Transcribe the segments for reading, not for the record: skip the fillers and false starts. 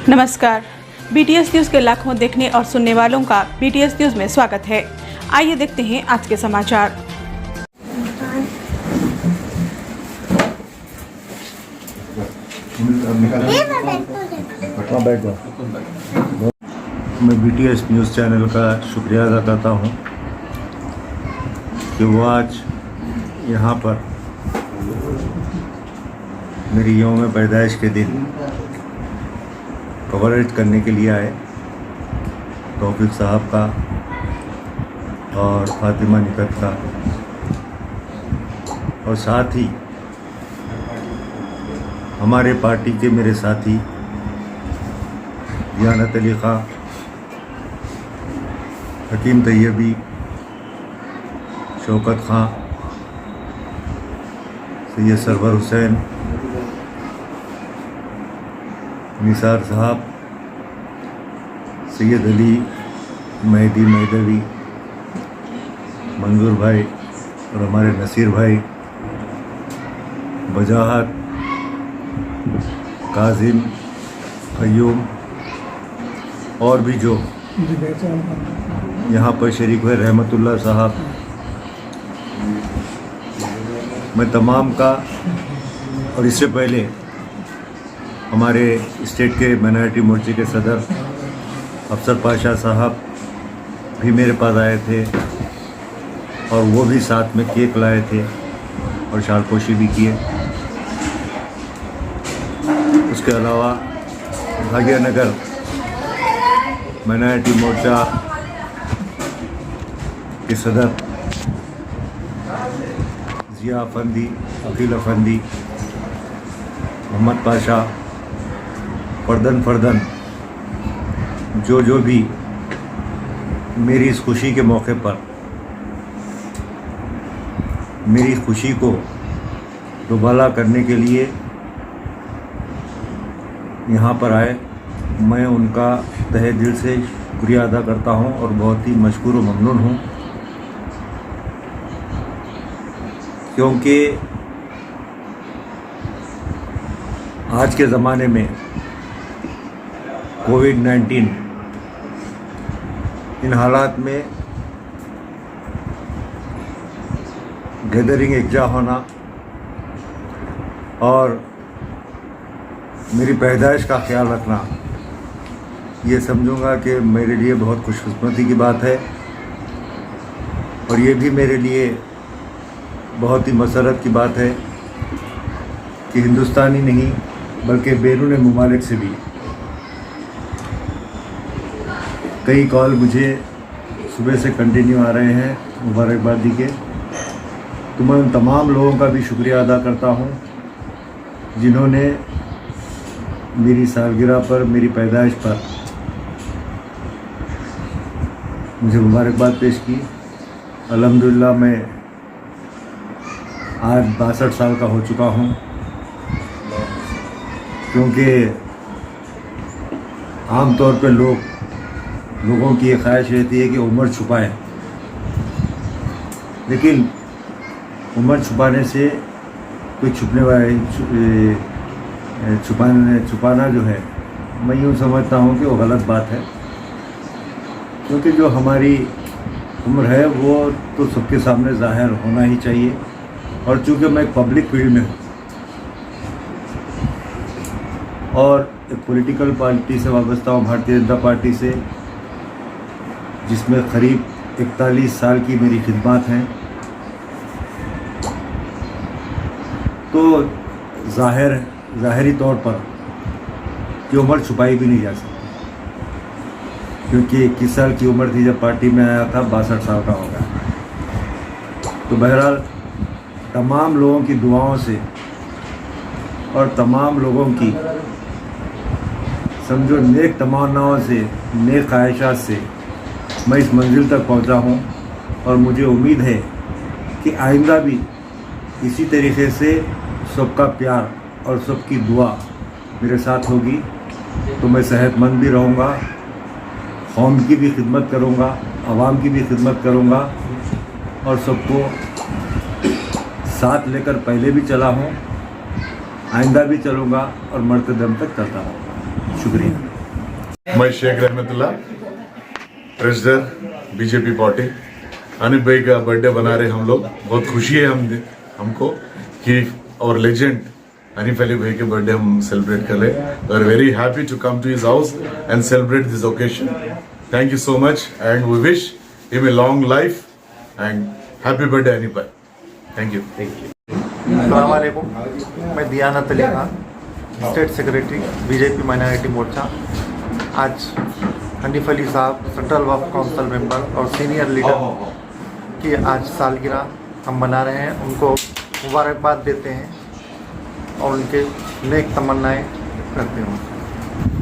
नमस्कार। BTS news के लाखों देखने और सुनने वालों का BTS न्यूज़ में स्वागत है। आइए देखते हैं आज के समाचार। मैं BTS न्यूज़ चैनल का शुक्रिया अदा करता हूँ कि वो आज यहाँ पर मेरी यौम पैदाइश के दिन कवरेज करने के लिए आए। तौफीक साहब का और फातिमा निकत का, और साथ ही हमारे पार्टी के मेरे साथी दियानत अली खां, हकीम तैयबी, शौकत खां, सैयद सरवर हुसैन, निसार साहब, सैयद अली, मेहदी मैदवी, मंजूर भाई और हमारे नसीर भाई, वजाहत, काजिम, क़य्यूम और भी जो यहाँ पर शरीक हुए, रहमतुल्लाह साहब, मैं तमाम का, और इससे पहले हमारे स्टेट के माइनॉरिटी मोर्चे के सदर अफसर पाशा साहब भी मेरे पास आए थे और वो भी साथ में केक लाए थे और शालपोशी भी किए। उसके अलावा भाग्यनगर माइनॉरिटी मोर्चा के सदर जिया अफंदी, अकील अफंदी, मोहम्मद पाशा, फर्दन जो भी मेरी इस खुशी के मौके पर मेरी खुशी को दुबाला करने के लिए यहाँ पर आए, मैं उनका तहे दिल से शुक्रिया अदा करता हूँ और बहुत ही मशकूर व ममनून हूँ, क्योंकि आज के ज़माने में कोविड-19 इन हालात में गैदरिंग एकजा होना और मेरी पैदाइश का ख्याल रखना, ये समझूंगा कि मेरे लिए बहुत खुशकिस्मती की बात है। और ये भी मेरे लिए बहुत ही मसरत की बात है कि हिंदुस्तानी नहीं बल्कि बैरून मुमालिक से भी कई कॉल मुझे सुबह से कंटिन्यू आ रहे हैं मुबारकबादी के। तो मैं उन तमाम लोगों का भी शुक्रिया अदा करता हूं जिन्होंने मेरी सालगिरह पर, मेरी पैदाइश पर मुझे मुबारकबाद पेश की। अल्हम्दुलिल्लाह मैं आज 62 साल का हो चुका हूं, क्योंकि आम तौर पे लोगों की ये ख्वाहिश रहती है कि उम्र छुपाएं, लेकिन उम्र छुपाने से कोई छुपाना जो है, मैं यूँ समझता हूँ कि वो गलत बात है, क्योंकि जो हमारी उम्र है वो तो सबके सामने ज़ाहिर होना ही चाहिए। और चूँकि मैं एक पब्लिक फील्ड में हूँ और एक पॉलिटिकल पार्टी से वाबस्ता हूँ, भारतीय जनता पार्टी से, जिसमें करीब 41 साल की मेरी खिदमत हैं, तो ज़ाहिरी तौर पर कि उम्र छुपाई भी नहीं जा सकती, क्योंकि 21 साल की उम्र थी जब पार्टी में आया था, 62 साल का हो गया। तो बहरहाल तमाम लोगों की दुआओं से और तमाम लोगों की समझो नेक तमन्नाओं से, नेक ख्वाहिशात से मैं इस मंजिल तक पहुंचा हूं। और मुझे उम्मीद है कि आइंदा भी इसी तरीके से सबका प्यार और सबकी दुआ मेरे साथ होगी, तो मैं सेहतमंद भी रहूँगा, कौम की भी खिदमत करूँगा, आवाम की भी खिदमत करूँगा और सबको साथ लेकर पहले भी चला हूँ, आइंदा भी चलूँगा और मरते दम तक करता रहूँगा। शुक्रिया। मैं Sheikh Rahmatullah, president BJP party. Hanif Bhai का बर्थडे बना रहे हम लोग। बहुत खुशी है हमको कि और लेजेंड हनीफ अली भाई के बर्थडे हम सेलिब्रेट कर रहे हैं। We are very happy to come to his house and celebrate this occasion. Thank you so much and we wish him a long life and happy birthday Hanif भाई। Thank you. अस्सलाम वालेकुम। मैं Dayanat Ali Khan, state secretary BJP minority Morcha. आज हनीफ अली साहब central Waqf council member और senior leader की आज सालगिरह हम मना रहे हैं। उनको मुबारकबाद देते हैं और उनके नेक तमन्नाएं करते हैं।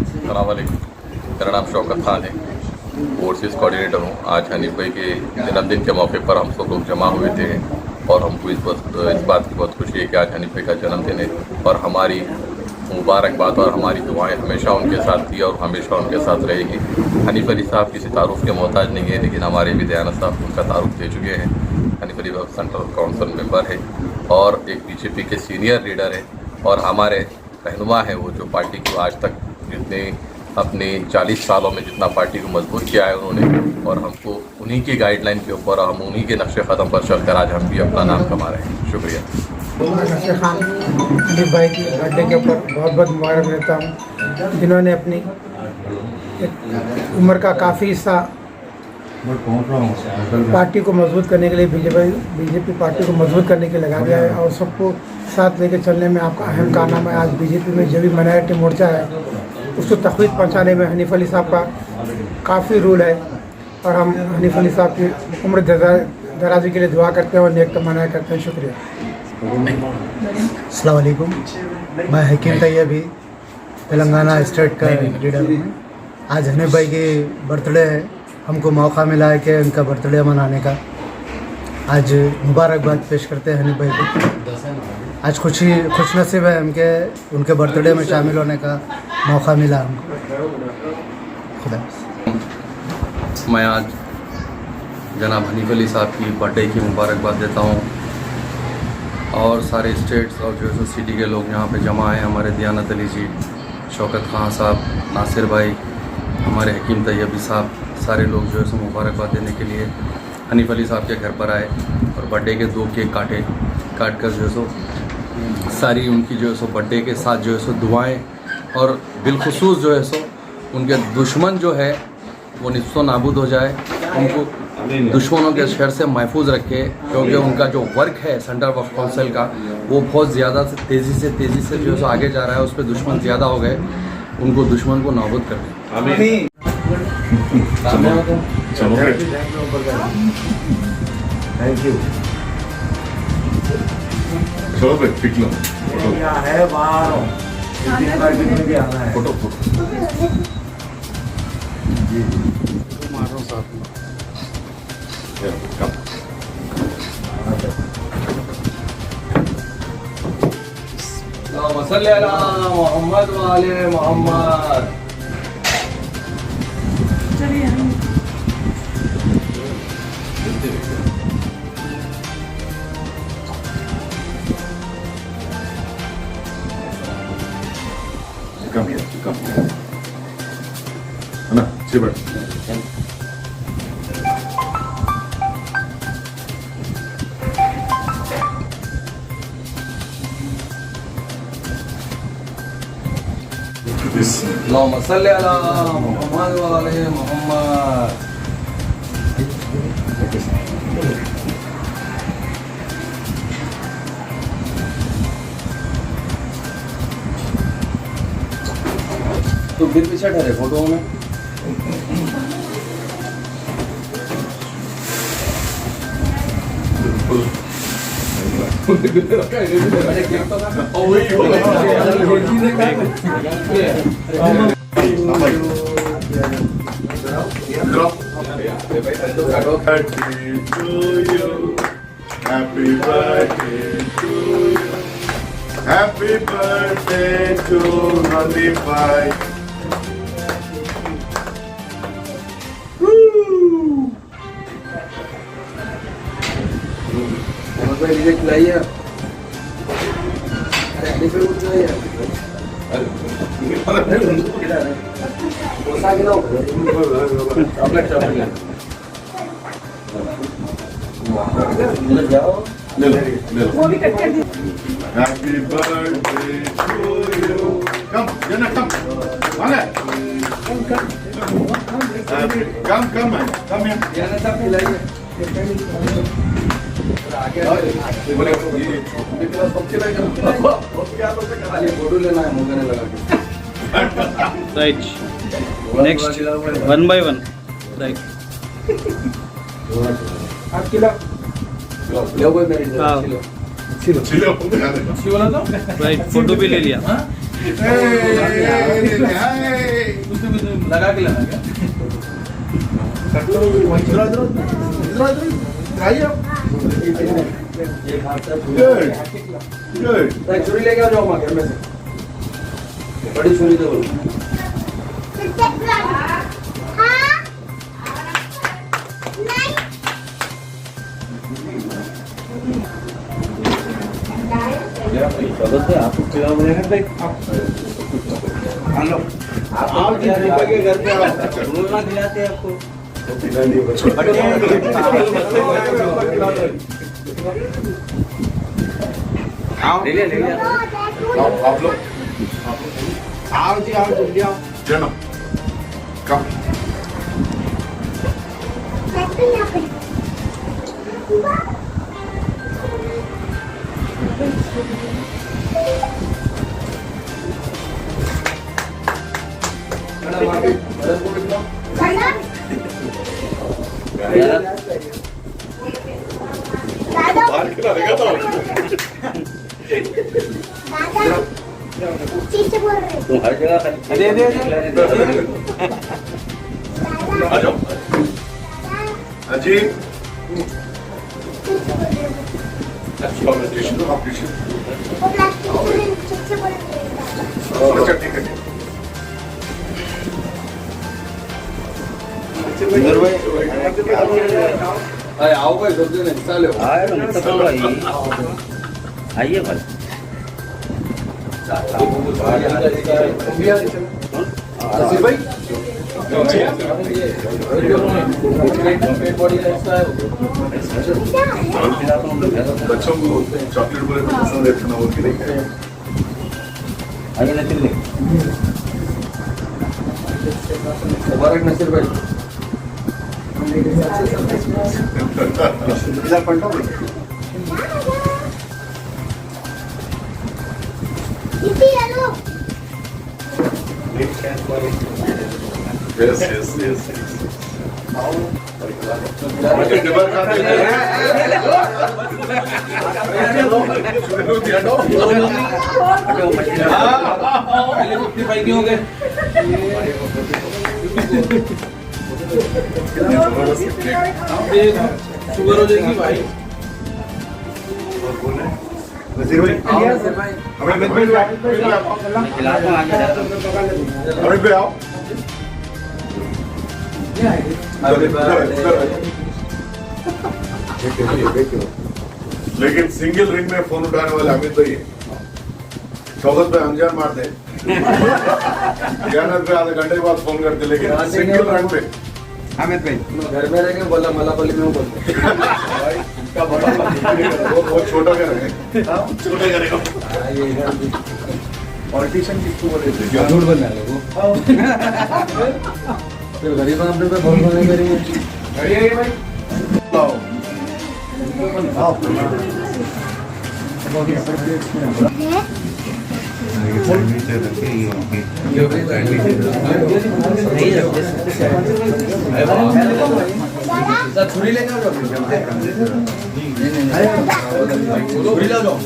अस्सलाम वालेकुम। मेरा नाम शौकत खान है, ओवरसीज़ कोऑर्डिनेटर हूँ। आज हनीफ भाई के जन्मदिन के मौके पर हम सब लोग जमा हुए थे और हमको इस बात की बहुत खुशी है कि आज हनीफ भाई का जन्मदिन है और हमारी मुबारकबाद और हमारी दुआएं हमेशा उनके साथ थी और हमेशा उनके साथ रहेगी। हनीफ अली साहब किसी तारुफ के मोहताज नहीं है, लेकिन हमारे भी दयानत साहब उनका तारुफ दे चुके हैं। Hanif Ali central council member है और एक बीजेपी के सीनियर लीडर है और हमारे रहनुमा है, वो जो पार्टी को आज तक जितने अपने 40 सालों में जितना पार्टी को मजबूत किया है उन्होंने, और हमको उन्हीं की गाइडलाइन के ऊपर हम उन्हीं के नक्शे क़दम पर चलकर आज हम भी अपना नाम कमा रहे हैं। शुक्रिया। नशर खान, हनीफ भाई की बर्थडे के ऊपर बहुत बहुत मुबारक देता हूँ, जिन्होंने अपनी उम्र का काफ़ी हिस्सा पार्टी को मजबूत करने के लिए बीजेपी पार्टी को मजबूत करने के लिए लगा दिया है और सबको साथ लेकर चलने में आपका अहम कारनामा है। आज बीजेपी में जो भी माइनॉरिटी मोर्चा है उसको तक़वीत पहुँचाने में हनीफ अली साहब का काफ़ी रोल है और हम हनीफ अली साहब की उम्र दराजी के लिए दुआ करते हैं और नेक तमन्नाएं करते हैं। शुक्रिया। अस्सलाम वालेकुम। मैं हकीम तैयबी तेलंगाना स्टेट का लीडर हूँ। आज हनीफ भाई की बर्थडे है, हमको मौका मिला है कि उनका बर्थडे मनाने का। आज मुबारकबाद पेश करते हैं हनीफ भाई को। आज खुश नसीब है हमके उनके बर्थडे में शामिल होने का मौका मिला हमको। खुदा। मैं आज जनाब हनीफ अली साहब की बर्थडे की मुबारकबाद देता हूँ और सारे स्टेट्स और जो सिटी के लोग यहाँ पे जमा हैं। हमारे दियानत अली जी, शौकत खान साहब, नासिर भाई, हमारे हकीम तैयबी साहब, सारे लोग जो है सो मुबारकबाद देने के लिए हनीफ अली साहब के घर पर आए और बर्थडे के 2 केक काट कर जो है सो सारी उनकी जो है सो बर्थडे के साथ जो है सो दुआएं और बिलखुसूस जो है सो उनके दुश्मन जो है वो निस्सो नाबूद हो जाए, उनको दुश्मनों के शर से महफूज रखे, क्योंकि उनका जो वर्क है सेंट्रल वक्फ काउंसिल का वो बहुत ज़्यादा तेज़ी से जो है आगे जा रहा है। उस पर दुश्मन ज़्यादा हो गए, उनको दुश्मन को नाबूद कर दें। Thank you. चलो भाई पिक लो है बाहर में भी आना है। फोटो सल्ले अला मोहम्मद व आले मोहम्मद। कम है ना, जी बैठ। अल्लाहुम्मा सल्ली अला मोहम्मद व आले मोहम्मद। तो फिर पीछे ठहरे फोटो में। Happy birthday to you. Happy birthday to Hanifa bhai. Reject लाइए। अरे Happy birthday to you. Come, Jana, come. Come, man. Come here. Right next 1 by 1 right right photo भी ले लिया लगा के Good. छुरी लेके आ जाओ घर में से बड़ी छुरी दे बोलो आपको खिलाओ आप के घर पे रोना खिलाते हैं आपको ले आप लोग आओ जी आओ जल्दी आओ Jana, come. तुम हर जगह आ जाओ अजीत अच्छा ठीक है आओ भाई जल्दी नहीं हिस्सा लो आइए भाई बच्चों को चॉकलेट बोले तो पसंद है खाना वो कि नहीं मुबारक नसीर भाई yes. शुगर हो जाएगी भाई नसीर भाई हमें पे आओ लेकिन सिंगल रिंग में फोन उठाने वाले अमित भाई शौकत पे अनजान मारते ज्ञानत पे आधे घंटे के बाद फोन करते लेकिन सिंगल रिंग पे अमित भाई घर में रहेंगे बोला मलापल्ली में बोलते वो छोटा घर है छोटा घर है पॉलिटिशियन किसको बोले थे झूठ बोलने वाले वो गरीब अपने पे भरोसा नहीं करेंगे लाओ छुरी लेके आ जाओ छुरी ले जाओ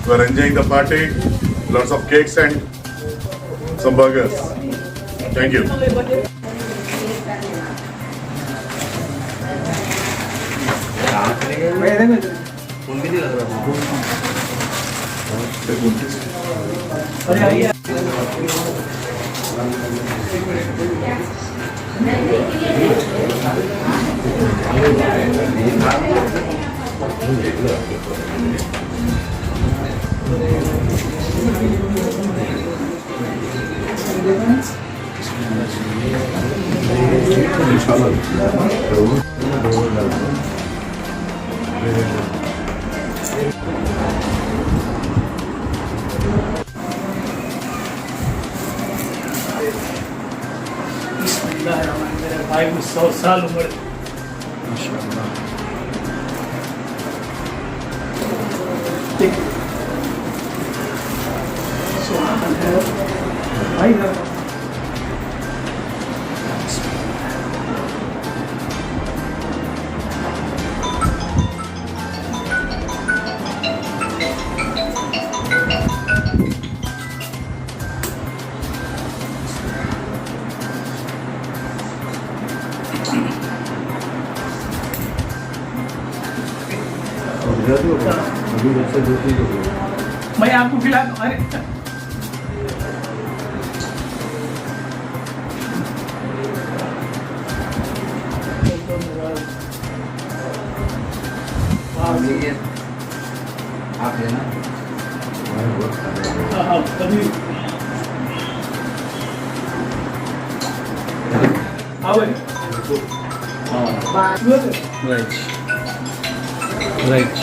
We're enjoying the party. Lots of cakes and some burgers. Thank you. अरे भाई 100 साल उम्र भाई मैं आपको खिला दूं। अरे आप लेना कभी आओ राइट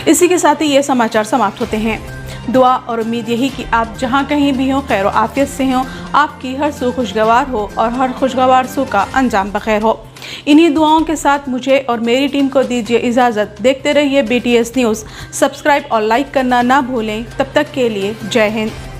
इसी के साथ ही ये समाचार समाप्त होते हैं। दुआ और उम्मीद यही कि आप जहाँ कहीं भी हों खैर आफियत से हों, आपकी हर सू खुशगवार हो और हर खुशगवार सू का अंजाम बखैर हो। इन्हीं दुआओं के साथ मुझे और मेरी टीम को दीजिए इजाज़त। देखते रहिए BTS न्यूज़। सब्सक्राइब और लाइक करना ना भूलें। तब तक के लिए जय हिंद।